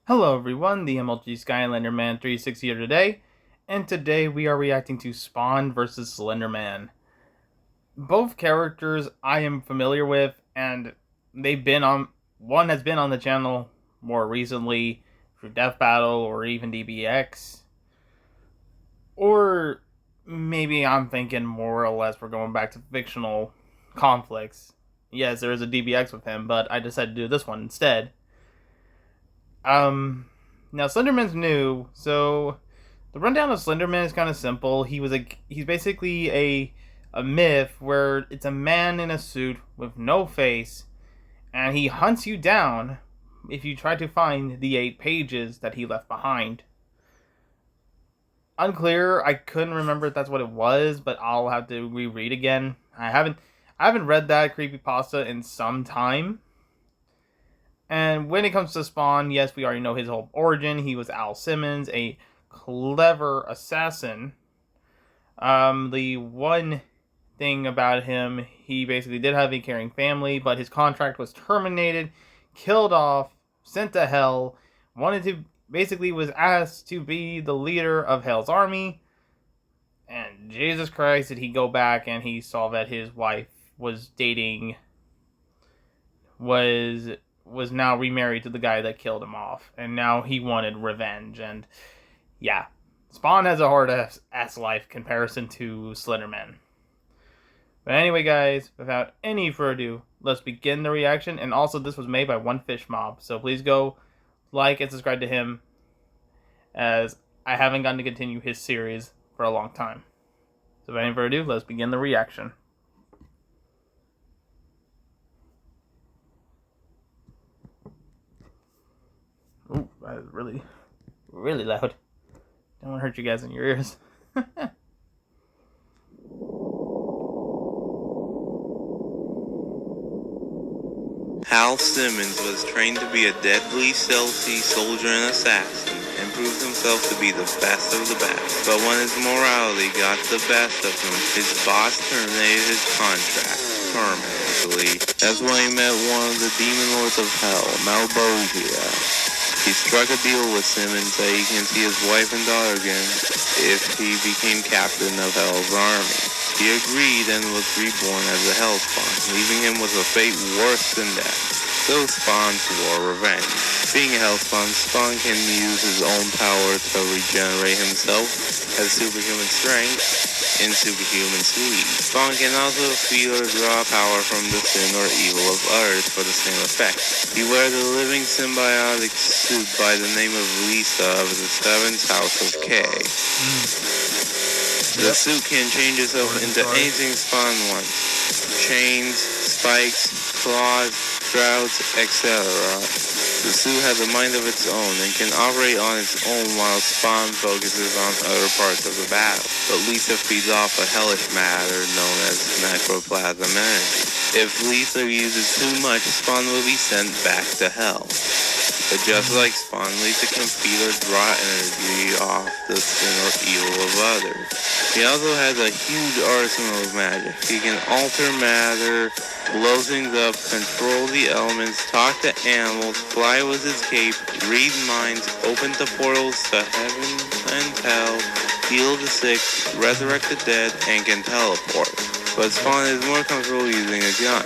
Hello everyone, the MLG Skylanderman 360 here today, and today we are reacting to Spawn vs. Slenderman. Both characters I am familiar with, and one has been on the channel more recently through Death Battle or even DBX, or maybe I'm thinking more or less we're going back to fictional conflicts. Yes, there is a DBX with him, but I decided to do this one instead. Um, Now Slenderman's new, so the rundown of Slenderman is kind of simple. He's basically a myth where it's a man in a suit with no face, and he hunts you down if you try to find the 8 pages that he left behind. Unclear. I couldn't remember if that's what it was, but I'll have to reread again. I haven't read that creepypasta in some time. And when it comes to Spawn, yes, we already know his whole origin. He was Al Simmons, a clever assassin. The one thing about him, he basically did have a caring family, but his contract was terminated, killed off, sent to hell, basically was asked to be the leader of Hell's army. And Jesus Christ, did he go back and he saw that his wife was dating, was now remarried to the guy that killed him off, and now he wanted revenge. And yeah, Spawn has a hard ass life comparison to Slenderman. But anyway, guys, without any further ado, let's begin the reaction. And also, this was made by One Fish Mob, so please go like and subscribe to him, as I haven't gotten to continue his series for a long time. So without any further ado, let's begin the reaction. Ooh, that is really, really loud. Don't want to hurt you guys in your ears. Hal Simmons was trained to be a deadly, stealthy soldier and assassin, and proved himself to be the best of the best. But when his morality got the best of him, his boss terminated his contract permanently. That's when he met one of the demon lords of hell, Malbogia. He struck a deal with Simmons that he can see his wife and daughter again if he became captain of Hell's army. He agreed and was reborn as a Hellspawn, leaving him with a fate worse than death. So Spawn swore revenge. Being a Hellspawn, Spawn can use his own power to regenerate himself, has superhuman strength, and superhuman speed. Spawn can also feel or draw power from the sin or evil of others for the same effect. He wears a living symbiotic suit by the name of Lisa of the 7th House of K. The suit can change itself into anything Spawn wants. Chains, spikes, claws, shrouds, etc. The suit has a mind of its own and can operate on its own while Spawn focuses on other parts of the battle. But Lisa feeds off a hellish matter known as necroplasm energy. If Lisa uses too much, Spawn will be sent back to hell. But just like Spawn, Lisa can feed or draw energy off the sin or evil of others. He also has a huge arsenal of magic. He can alter matter, blow things up, control the elements, talk to animals, fly with his cape, read minds, open the portals to heaven and hell, heal the sick, resurrect the dead, and can teleport. But Spawn is more comfortable using a gun.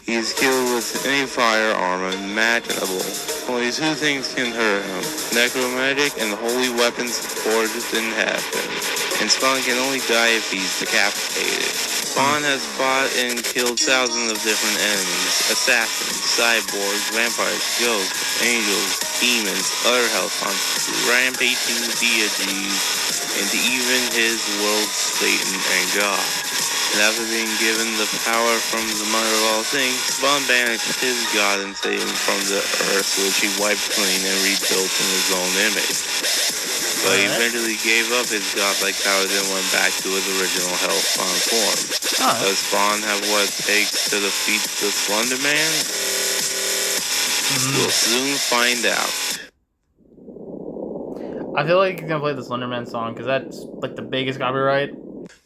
He is skilled with any firearm imaginable. Only 2 things can hurt him: necromagic and holy weapons forged in heaven. And Spawn can only die if he's decapitated. Spawn has fought and killed thousands of different enemies: assassins, cyborgs, vampires, ghosts, angels, demons, other hellspawns, rampaging deities, and even his world, Satan and God. And after being given the power from the mother of all things, Spawn banished his god and Satan from the earth, which he wiped clean and rebuilt in his own image. But he eventually gave up his godlike powers and went back to his original Hellspawn form. Does Spawn have what it takes to defeat the Slenderman? We'll soon find out. I feel like he's gonna play the Slenderman song because that's like the biggest copyright.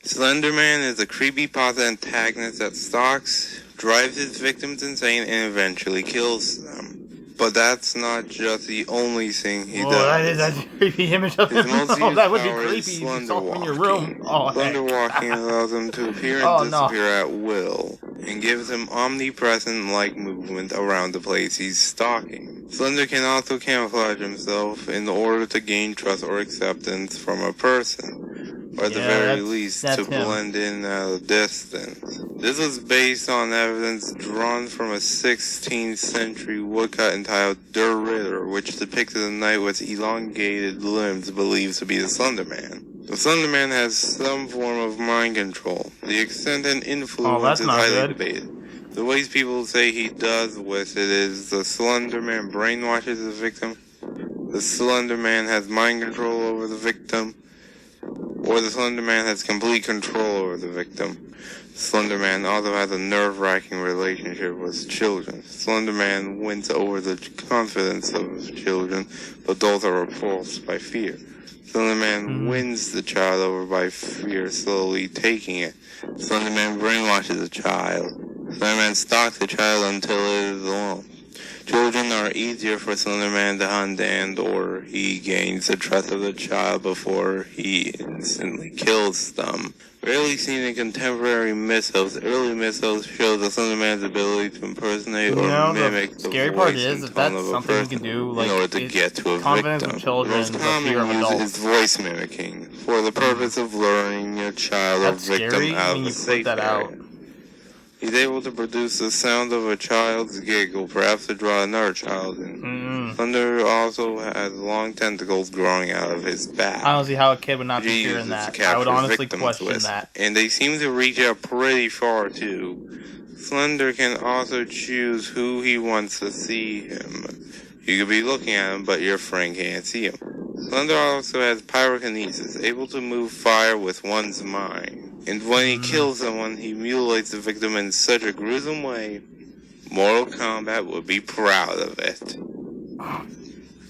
Slenderman is a creepypasta antagonist that stalks, drives his victims insane, and eventually kills them. But that's not just the only thing he Whoa, does. that is a creepy image of His him. most Oh, used that would be power is creepy if you saw him in your room. Slenderwalking. Oh, heck. Slenderwalking allows him to appear and Oh, no. disappear at will, and gives him omnipresent-like movement around the place he's stalking. Slender can also camouflage himself in order to gain trust or acceptance from a person, or at the very least, to blend in at a distance. This was based on evidence drawn from a 16th century woodcut entitled Der Ritter, which depicted a knight with elongated limbs believed to be the Slenderman. The Slenderman has some form of mind control. The extent and influence is highly debated. The ways people say he does with it is the Slenderman brainwashes the victim, the Slenderman has mind control over the victim, or the Slenderman has complete control over the victim. Slenderman also has a nerve-wracking relationship with children. Slenderman wins over the confidence of children, but those are repulsed by fear. Slenderman wins the child over by fear, slowly taking it. Slenderman brainwashes a child. Slenderman stalks the child until it is alone. Children are easier for Slenderman to hunt or he gains the trust of the child before he instantly kills them. Rarely seen in contemporary mythos, early mythos show the Slenderman's ability to impersonate or mimic the voice and tone of a person in order to get to a victim. The most common use is voice mimicking, for the purpose of luring a child or victim out of a safe area. He's able to produce the sound of a child's giggle, perhaps to draw another child in. Slender also has long tentacles growing out of his back. I don't see how a kid would not be hearing that. I would honestly question that. And they seem to reach out pretty far, too. Slender can also choose who he wants to see him. You could be looking at him, but your friend can't see him. Slender also has pyrokinesis, able to move fire with one's mind. And when he kills someone, he mutilates the victim in such a gruesome way, Mortal Kombat would be proud of it.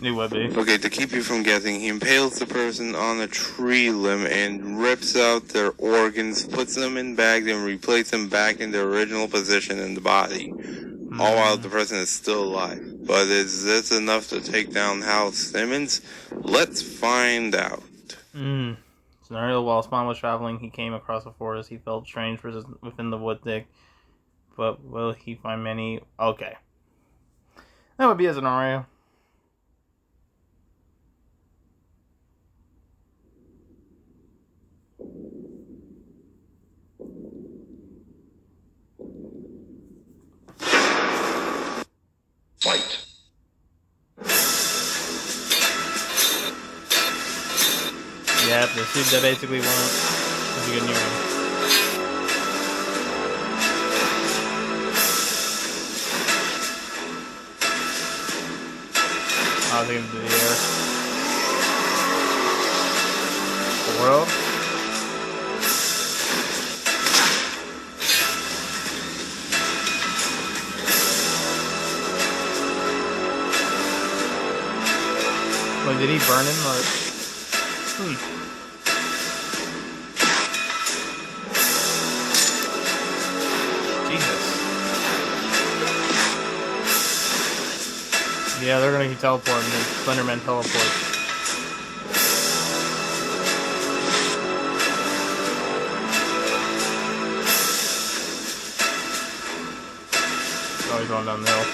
He would be. Okay, to keep you from guessing, he impales the person on a tree limb and rips out their organs, puts them in bags, and replaces them back in their original position in the body. All while the person is still alive. But is this enough to take down Hal Simmons? Let's find out. Scenario: while Spawn was traveling, he came across a forest. He felt strange within the wood thick. But will he find many? Okay. That would be a scenario. Fight. Yep, the suit that basically won. That's a good new one. I'll take him to the air. The world. Wait, did he burn him or? Jesus. Yeah, they're gonna keep teleporting. The Slenderman teleports. Oh, he's going down the hill.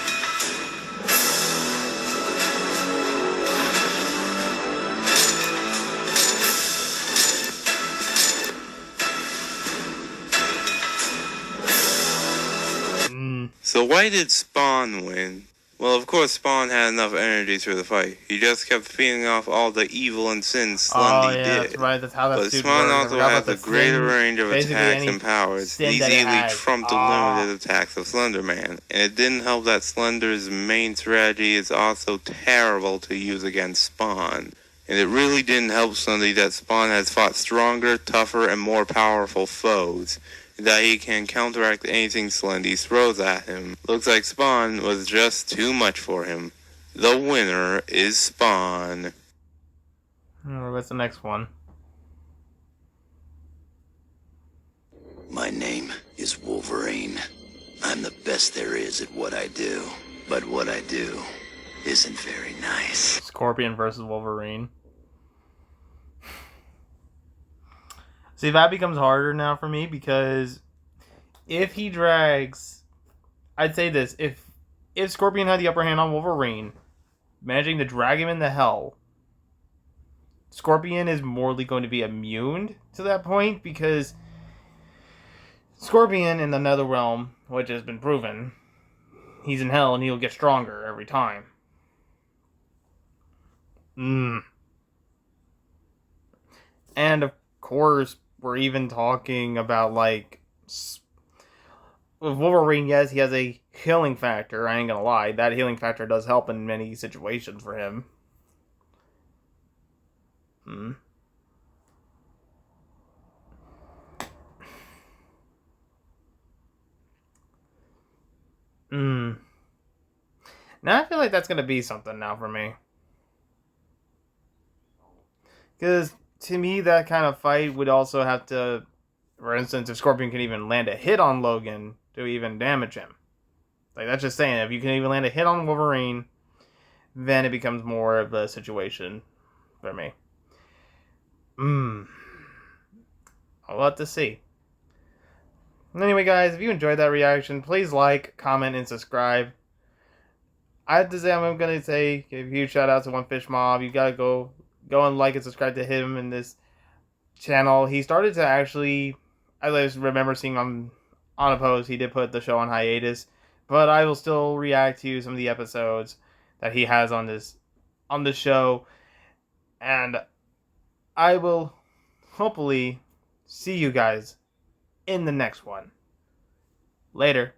So why did Spawn win? Well, of course Spawn had enough energy through the fight. He just kept feeding off all the evil and sins Slendy did. That's right. That's how that But suit Spawn works. also has a greater range of attacks and powers. These easily trumped the limited attacks of Slenderman. And it didn't help that Slender's main strategy is also terrible to use against Spawn. And it really didn't help Slendy that Spawn has fought stronger, tougher, and more powerful foes. That he can counteract anything Slendy throws at him. Looks like Spawn was just too much for him. The winner is Spawn. What's the next one? My name is Wolverine. I'm the best there is at what I do, but what I do isn't very nice. Scorpion versus Wolverine. See, that becomes harder now for me because if he drags, I'd say this: if Scorpion had the upper hand on Wolverine, managing to drag him into hell, Scorpion is morally going to be immune to that point because Scorpion in the Netherrealm, which has been proven, he's in hell and he'll get stronger every time. And of course, we're even talking about like with Wolverine. Yes, he has a healing factor. I ain't gonna lie, that healing factor does help in many situations for him. Now I feel like that's gonna be something now for me. Because to me, that kind of fight would also have to, for instance, if Scorpion can even land a hit on Logan to even damage him. Like, that's just saying, if you can even land a hit on Wolverine, then it becomes more of a situation for me. I'll have to see. Anyway, guys, if you enjoyed that reaction, please like, comment, and subscribe. I have to say, I'm going to say, give a huge shout out to One Fish Mob. You gotta go and like and subscribe to him in this channel. He started to actually, as I remember seeing on a post, he did put the show on hiatus, but I will still react to some of the episodes that he has on this show, and I will hopefully see you guys in the next one. Later.